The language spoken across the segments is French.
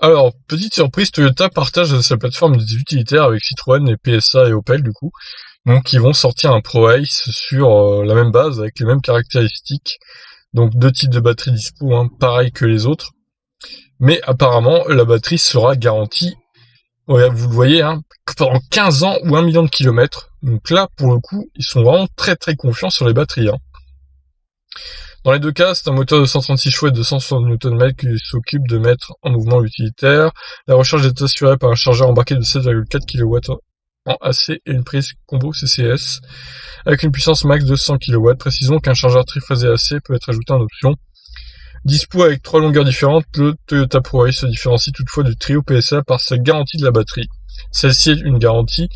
Alors, petite surprise, Toyota partage sa plateforme des utilitaires avec Citroën et PSA et Opel du coup. Donc ils vont sortir un ProAce sur la même base avec les mêmes caractéristiques. Donc deux types de batteries dispo, hein, pareil que les autres. Mais apparemment la batterie sera garantie, ouais, vous le voyez, hein, pendant 15 ans ou 1 million de kilomètres. Donc là, pour le coup, ils sont vraiment très très confiants sur les batteries. Hein. Dans les deux cas, c'est un moteur de 136 chevaux et de 160 Nm qui s'occupe de mettre en mouvement l'utilitaire. La recharge est assurée par un chargeur embarqué de 7,4 kW en AC et une prise combo CCS avec une puissance max de 100 kW. Précisons qu'un chargeur triphasé AC peut être ajouté en option. Dispo avec 3 longueurs différentes, le Toyota ProAce se différencie toutefois du trio PSA par sa garantie de la batterie. Celle-ci une garantie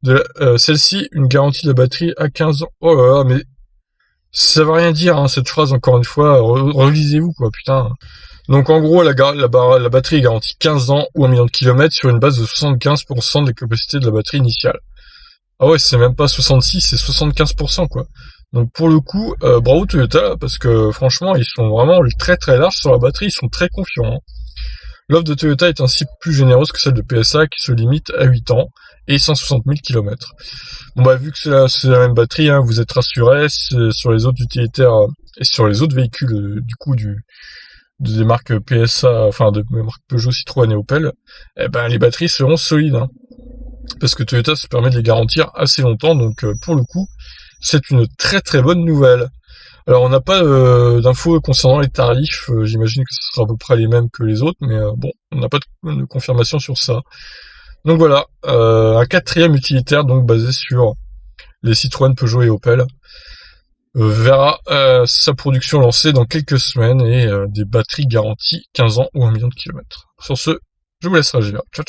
de la batterie à 15 ans. Oh là là, mais ça veut rien dire, hein, cette phrase, encore une fois, relisez-vous, quoi, putain. Donc, en gros, la batterie est garantie 15 ans ou 1 million de kilomètres sur une base de 75% de la capacité de la batterie initiale. Ah ouais, c'est même pas 66, c'est 75%, quoi. Donc, pour le coup, bravo Toyota, parce que, franchement, ils sont vraiment très très larges sur la batterie, ils sont très confiants. Hein. L'offre de Toyota est ainsi plus généreuse que celle de PSA, qui se limite à 8 ans et 160 000 km. Bon bah vu que c'est la même batterie, hein, vous êtes rassurés sur les autres utilitaires et sur les autres véhicules du coup des marques PSA, enfin de marques Peugeot, Citroën et Opel, eh ben les batteries seront solides, hein, parce que Toyota se permet de les garantir assez longtemps, donc pour le coup c'est une très très bonne nouvelle. Alors on n'a pas d'infos concernant les tarifs, j'imagine que ce sera à peu près les mêmes que les autres, mais bon, on n'a pas de confirmation sur ça. Donc voilà, un quatrième utilitaire donc basé sur les Citroën, Peugeot et Opel verra sa production lancée dans quelques semaines et des batteries garanties 15 ans ou 1 million de kilomètres. Sur ce, je vous laisse réagir. Ciao ciao.